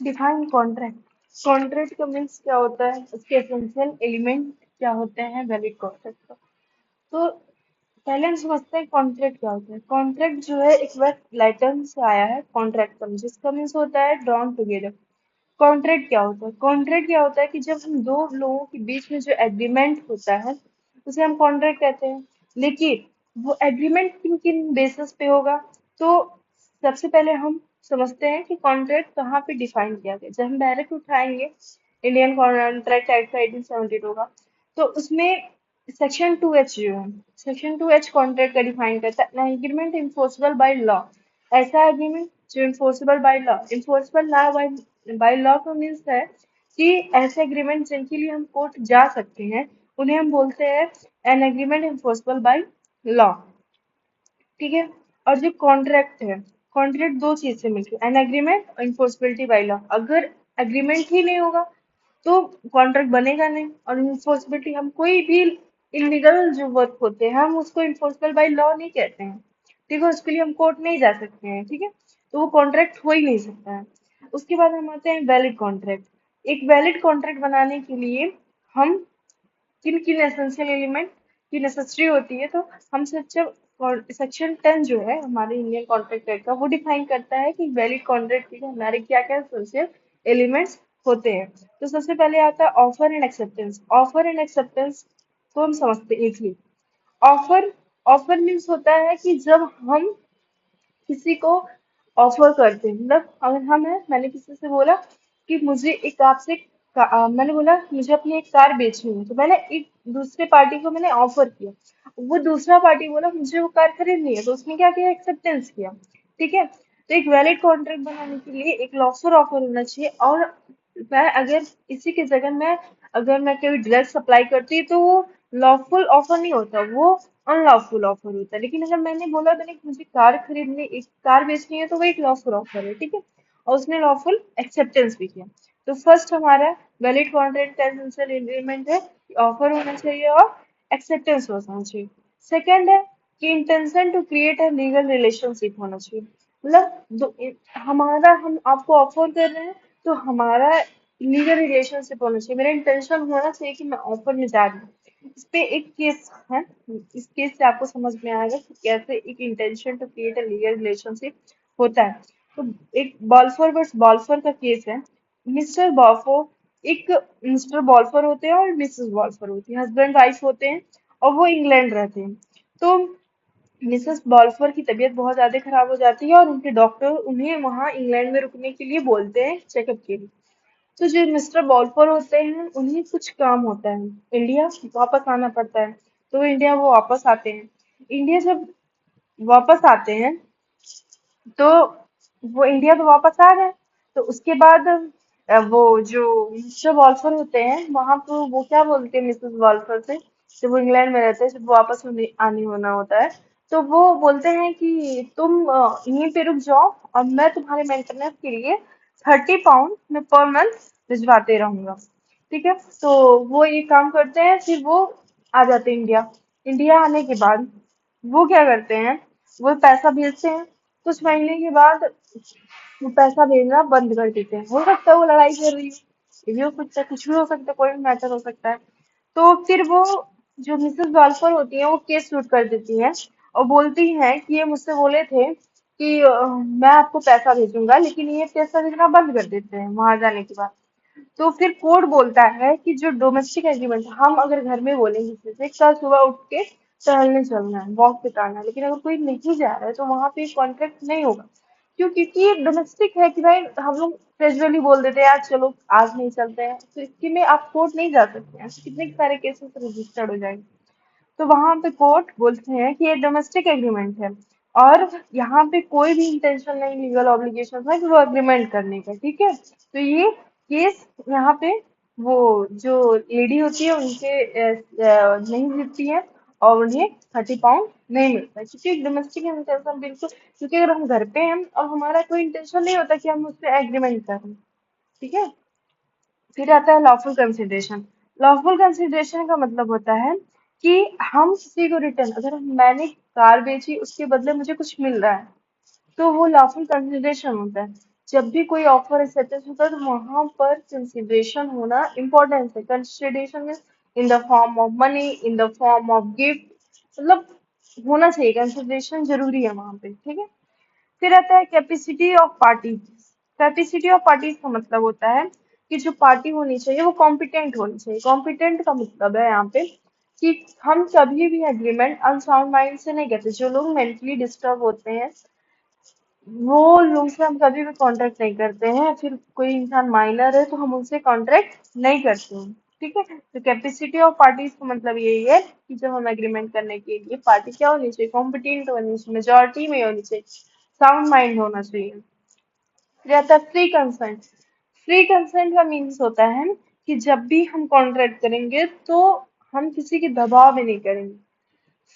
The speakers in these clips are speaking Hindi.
Define contract. कॉन्ट्रैक्ट का मीन्स क्या होता है, उसके एसेंशियल एलिमेंट क्या होते हैं वैलिड कॉन्ट्रैक्ट का। तो पहले हम समझते हैं कॉन्ट्रैक्ट क्या होता है। कॉन्ट्रैक्ट जो है एक वर्ड लैटिन से आया है कॉन्ट्रैक्ट का, जिसका मीन्स होता है ड्रॉन टुगेदर। कॉन्ट्रैक्ट क्या होता है? कॉन्ट्रैक्ट क्या होता है कि जब हम दो लोगों के बीच में जो एग्रीमेंट होता है उसे हम कॉन्ट्रैक्ट कहते हैं। लेकिन वो एग्रीमेंट किन किन बेसिस पे होगा? तो सबसे पहले हम समझते हैं कि कॉन्ट्रैक्ट कहाँ पे डिफाइन किया गया। जब हम डायरेक्ट उठाएंगे इंडियन कॉन्ट्रैक्ट एक्ट का 1872 का, तो उसमें सेक्शन 2H जो है, सेक्शन 2H कॉन्ट्रैक्ट का डिफाइन करता है एग्रीमेंट इन्फोर्सेबल बाय लॉ। ऐसा एग्रीमेंट जो enforceable by law, enforceable law by law का मीन्स है कि ऐसे एग्रीमेंट जिनके लिए हम कोर्ट जा सकते हैं उन्हें हम बोलते हैं an agreement enforceable by law. ठीक है। और जो कॉन्ट्रैक्ट है, कॉन्ट्रैक्ट दो चीज से मिलकर एन एग्रीमेंट और इन्फोर्सबिलिटी बाय लॉ। अगर एग्रीमेंट ही नहीं होगा तो कॉन्ट्रैक्ट बनेगा नहीं। और इन्फोर्सबिलिटी, हम कोई भी इलीगल जो वर्क होते हैं हम उसको इन्फोर्सेबल बाय लॉ नहीं कहते हैं। ठीक है, उसके लिए हम कोर्ट नहीं जा सकते हैं। ठीक है, तो वो कॉन्ट्रैक्ट हो ही नहीं सकता है। उसके बाद हम आते हैं वैलिड कॉन्ट्रैक्ट। एक वैलिड कॉन्ट्रैक्ट बनाने के लिए हम किन किन एसेंशियल एलिमेंट की नेसेसरी होती है, तो हम सेक्शन 10 जो है हमारे इंडियन कॉन्ट्रैक्ट एक्ट का, वो डिफाइन करता है कि वैलिड कॉन्ट्रैक्ट के लिए हमारे क्या क्या एसेंशियल एलिमेंट्स होते हैं। तो सबसे पहले आता है offer and acceptance. Offer and acceptance को हम समझते हैं इजली। ऑफर, ऑफर मीन्स होता है कि जब हम किसी को ऑफर करते हैं, मतलब अगर मैंने किसी से बोला कि मुझे एक आपसे मैंने बोला कि मुझे अपनी एक कार बेचनी है, तो मैंने एक दूसरे पार्टी को मैंने ऑफर किया। वो दूसरा पार्टी बोला मुझे वो कार खरीदनी है, तो उसने क्या किया, एक्सेप्टेंस किया। ठीक है, तो एक वैलिड कॉन्ट्रैक्ट बनाने के लिए एक लॉफुल ऑफर होना चाहिए। और मैं अगर इसी की जगह मैं अगर मैं कोई ड्रग सप्लाई करती तो वो लॉफुल ऑफर नहीं होता, वो अनलॉफुल ऑफर होता है। लेकिन अगर मैंने बोला मैंने मुझे कार खरीदनी, एक कार बेचनी है, तो वो एक लॉफुल ऑफर है। ठीक है, और उसने लॉफुल एक्सेप्टेंस भी किया। तो फर्स्ट हमारा वैलिड कॉन्ट्रैक्ट का एसेंशियल एलिमेंट है कि ऑफर होना चाहिए और एक्सेप्टेंस होना चाहिए। सेकंड है कि intention to create a legal relationship होना चाहिए। मतलब हमारा, हम आपको ऑफर कर रहे हैं तो हमारा लीगल रिलेशनशिप होना चाहिए। मेरा इंटेंशन होना चाहिए कि मैं ऑफर में जा रही हूँ। इस पे एक केस है, इस केस से आपको समझ में आएगा कि कैसे एक intention to create a legal relationship होता है। तो एक बॉल्फर वर्स बॉल्फर का केस है। मिस्टर बॉल्फो, एक मिस्टर बॉल्फर होते हैं और मिसेस बॉल्फर होती है, हस्बैंड वाइफ होते हैं और वो इंग्लैंड रहते हैं। तो मिसेस बॉल्फर की तबीयत बहुत ज्यादा खराब हो जाती है और उनके डॉक्टर उन्हें वहां इंग्लैंड में रुकने के लिए बोलते हैं चेकअप के लिए। तो जो मिस्टर बॉल्फर होते हैं उन्हें कुछ काम होता है, इंडिया वापस आना पड़ता है। तो वो वापस आते हैं। इंडिया जब वापस आते हैं तो वो इंडिया तो वापस आ गए। तो उसके बाद वो जो मिस्टर वॉल्फर होते हैं वहां पर वो क्या बोलते हैं मिसेस वॉल्फर से, जब वो इंग्लैंड में रहते हैं, जब वो वापस आने होना होता है, तो वो बोलते हैं कि तुम यहीं पे रुक जाओ और मैं तुम्हारे मेंटेनेंस के लिए 30 पाउंड में पर मंथ भिजवाते रहूंगा। ठीक है, तो वो ये काम करते हैं, फिर वो आ जाते हैं इंडिया। इंडिया आने के बाद वो क्या करते हैं, वो पैसा भेजते हैं। कुछ महीने के बाद वो पैसा भेजना बंद कर देते हैं। हो सकता है वो लड़ाई कर रही हो, ये भी हो सकता है, कुछ भी हो सकता है, कोई भी मैटर हो सकता है। तो फिर वो जो मिसेस बाल्फर होती है वो केस शूट कर देती है और बोलती है कि ये मुझसे बोले थे कि मैं आपको पैसा भेजूंगा, लेकिन ये पैसा भेजना बंद कर देते हैं वहां जाने के बाद। तो फिर कोर्ट बोलता है कि जो डोमेस्टिक एग्रीमेंट, हम अगर घर में बोलेंगे किसी से कल सुबह उठ के टहलने चलना है, वॉक पे जाना है, लेकिन अगर कोई नहीं जा रहा है तो वहां पे कॉन्ट्रैक्ट नहीं होगा। क्यों? क्योंकि ये डोमेस्टिक है कि भाई हम लोग कैजुअली बोल देते हैं यार चलो आज नहीं चलते हैं, तो इसके में आप कोर्ट नहीं जा सकते हैं, ऐसे कितने सारे केसेस रजिस्टर्ड हो जाएंगे। तो वहां पे कोर्ट बोलते हैं कि ये डोमेस्टिक एग्रीमेंट है और यहाँ पे कोई भी इंटेंशन नहीं, लीगल ऑब्लिगेशन है कि वो एग्रीमेंट करने का। ठीक है, तो ये केस यहाँ पे वो जो लेडी होती है उनके नहीं जीतती है और उन्हें 30 पाउंड नहीं मिलता है, क्योंकि डोमेस्टिक इंटेंशन बिल्कुल, क्योंकि अगर हम घर पे हैं और हमारा कोई इंटेंशन नहीं होता कि हम उस पर एग्रीमेंट करें। ठीक है, फिर आता है लॉफुल कंसिडरेशन। लॉफुल कंसिडरेशन का मतलब होता है कि हम किसी को रिटर्न, अगर मैंने कार बेची उसके बदले मुझे कुछ मिल रहा है, तो वो लॉफुल कंसिडरेशन होता है। जब भी कोई ऑफर एक्सेप्टेंस होता है तो वहां पर कंसिडरेशन होना इम्पोर्टेंट है। Consideration means in the form of money, in the form of gift, मतलब होना चाहिए, कंसिडरेशन जरूरी है वहां पे, ठीक है। फिर आता है capacity of party. Capacity of parties का मतलब होता है कि जो पार्टी होनी चाहिए वो कॉम्पिटेंट होनी चाहिए। कॉम्पिटेंट का मतलब है यहाँ पे कि हम कभी भी एग्रीमेंट अनसाउंड माइंड से नहीं करते। जो लोग मेंटली डिस्टर्ब होते हैं वो लोग से हम कभी भी कॉन्ट्रैक्ट नहीं करते हैं। फिर कोई इंसान माइनर है तो हम उनसे कॉन्ट्रैक्ट नहीं करते हैं, ठीक है। तो कैपेसिटी ऑफ पार्टीज का मतलब यही है कि जब हम एग्रीमेंट करने के लिए पार्टी क्या होनी चाहिए, कॉम्पिटेंट होनी चाहिए, मेजोरिटी में होनी चाहिए, साउंड माइंड होना चाहिए। फिर आता है फ्री कंसेंट। फ्री कंसेंट का मीन्स होता है कि जब भी हम कॉन्ट्रैक्ट करेंगे तो हम किसी के दबाव में नहीं करेंगे।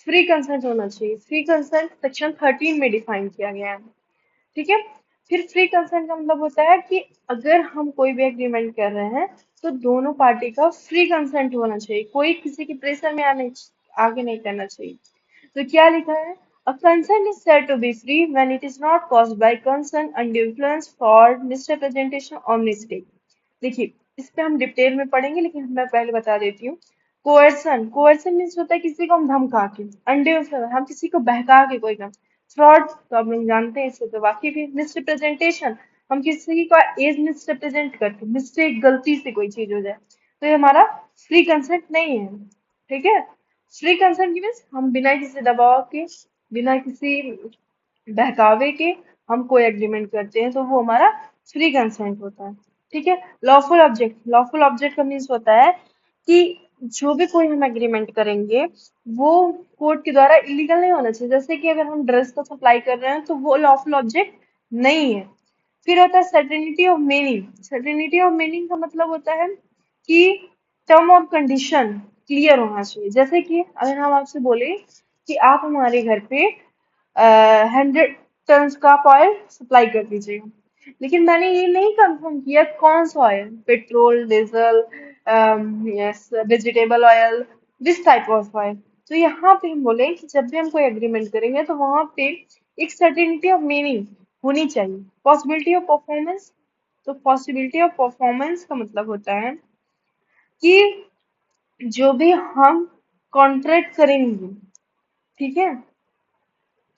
फ्री कंसेंट होना चाहिए। फ्री कंसेंट सेक्शन 13 में डिफाइन किया गया है, ठीक है। फिर फ्री कंसेंट का मतलब होता है कि अगर हम कोई भी एग्रीमेंट कर रहे हैं तो दोनों पार्टी का फ्री कंसेंट होना चाहिए। कोई किसी के प्रेशर में आगे नहीं करना चाहिए। तो क्या लिखा है, अ consent is said to be free when it is not caused by concern, undue influence, fraud, misrepresentation or mistake। देखिए, इस पे हम डिटेल में पढ़ेंगे लेकिन मैं पहले बता देती हूँ। कोerसन, कोerसन मीन्स होता है किसी को हम धमका के, undue influence हम किसी को बहका के कोई काम। फ्रॉड तो आप लोग जानते हैं, इससे तो वाकिफ है। मिसरिप्रेजेंटेशन हम किसी का एज मिसरिप्रेजेंट करते, मिस्टेक गलती से कोई चीज हो जाए, तो ये हमारा फ्री कंसेंट नहीं है, ठीक है। फ्री कंसेंट की मीन्स हम बिना किसी दबाव के, बिना किसी बहकावे के हम कोई एग्रीमेंट करते हैं तो वो हमारा फ्री कंसेंट होता है, ठीक है। लॉफुल ऑब्जेक्ट, लॉफुल ऑब्जेक्ट का मीन्स होता है कि जो भी कोई हम एग्रीमेंट करेंगे वो कोर्ट के द्वारा इलीगल नहीं होना चाहिए। जैसे कि अगर हम ड्रग्स का सप्लाई कर रहे हैं तो वो लॉफुल ऑब्जेक्ट नहीं है। फिर होता है certainty of meaning. Certainty of meaning का मतलब होता है कि टर्म ऑफ कंडीशन क्लियर होना चाहिए। जैसे कि अगर हम आपसे बोले कि आप हमारे घर पे 100 टन का ऑयल सप्लाई कर दीजिएगा, लेकिन मैंने ये नहीं कंफर्म किया कौन सा oil, petrol, diesel, yes, vegetable oil, this type of oil. तो यहाँ पे हम बोले कि जब भी हम कोई एग्रीमेंट करेंगे तो वहां पे एक सर्टेनिटी ऑफ मीनिंग होनी चाहिए। पॉसिबिलिटी ऑफ परफॉर्मेंस, तो पॉसिबिलिटी ऑफ परफॉर्मेंस का मतलब होता है कि जो भी हम कॉन्ट्रैक्ट करेंगे, ठीक है,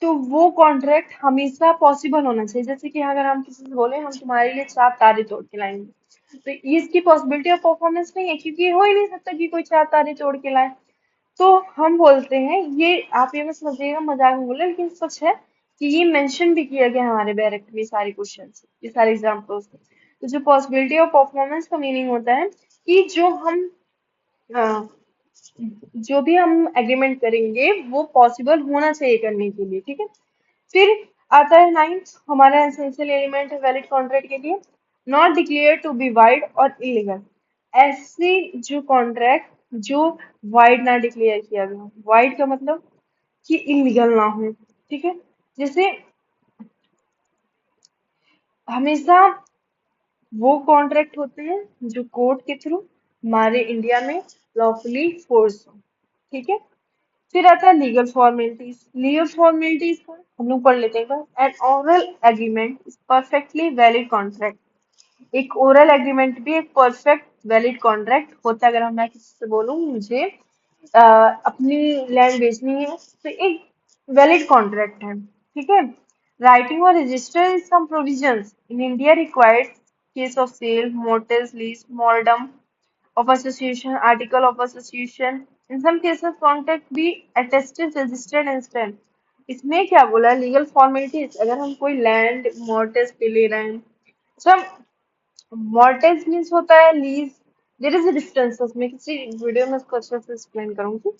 तो वो कॉन्ट्रैक्ट हमेशा पॉसिबल होना चाहिए। जैसे कि अगर हम किसी से बोले हम तुम्हारे लिए 4 तारे तोड़ के लाएंगे, तो ये इसकी पॉसिबिलिटी ऑफ परफॉर्मेंस नहीं है क्योंकि ये हो ही नहीं सकता कि कोई 4 तारे तोड़ के लाए। तो हम बोलते हैं, ये आप ये मत समझिएगा मजाक में बोले, लेकिन सच है कि ये मेंशन भी किया गया हमारे बैरेक्ट में सारे क्वेश्चन, ये सारे एग्जाम्पल्स। तो जो पॉसिबिलिटी ऑफ परफॉर्मेंस का मीनिंग होता है कि अ, जो भी हम एग्रीमेंट करेंगे वो पॉसिबल होना चाहिए करने के लिए, ठीक है। फिर आता है नाइन्थ, हमारा एसेंशियल एलिमेंट है वैलिड कॉन्ट्रैक्ट के लिए, not declare to be void और इलीगल। ऐसी जो कॉन्ट्रैक्ट जो वाइड ना डिक्लेयर किया गया, वाइड का मतलब कि इलीगल ना हो, ठीक है। जैसे हमेशा वो कॉन्ट्रैक्ट होते हैं जो कोर्ट के थ्रू हमारे इंडिया में लॉफुली फोर्स हो, ठीक है। फिर आता है लीगल फॉर्मेलिटीज। लीगल फॉर्मेलिटीज का हम लोग पढ़ लेते हैं। N oral agreement is perfectly valid contract. एक ओरल एग्रीमेंट भी एक परफेक्ट वैलिड कॉन्ट्रैक्ट होता है। अगर मैं किसी से बोलूँ मुझे अपनी लैंड बेचनी है तो एक वैलिड कॉन्ट्रैक्ट है, ठीक है। राइटिंग और register some provisions in India required case of sale, mortgage, lease, memorandum of association, article of association. In some cases, contract be attested, registered and stamped. इसमें क्या बोला, लीगल फॉर्मेलिटीज। अगर हम कोई लैंड मॉर्टेज पे ले रहे हैं, अच्छा, मॉर्टेज मीन्स होता है lease. There is a difference, उसमें किसी वीडियो में उसको अच्छे से एक्सप्लेन करूंगी।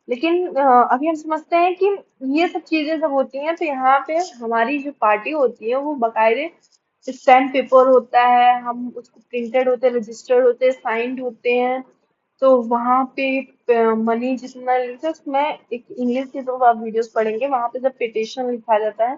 लेकिन अभी हम समझते हैं कि ये सब चीजें जब होती हैं तो यहाँ पे हमारी जो पार्टी होती है वो बकायदे स्टैम्प पेपर होता है, हम उसको प्रिंटेड होते हैं, रजिस्टर्ड होते हैं, साइंड होते हैं। तो वहां पे मनी जितना लेते हैं उसमें एक इंग्लिश की तो आप वीडियोस पढ़ेंगे, वहां पे जब पिटिशन लिखा जाता है,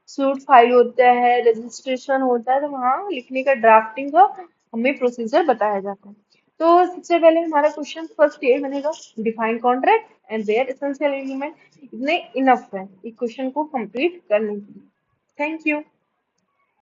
सूट फाइल होता है, रजिस्ट्रेशन होता है, तो वहाँ लिखने का ड्राफ्टिंग का हमें प्रोसीजर बताया जाता है। तो सबसे पहले हमारा क्वेश्चन फर्स्ट ये बनेगा, define contract and their essential element. इतने इनफ है एक क्वेश्चन को कंप्लीट करने के लिए। Thank you.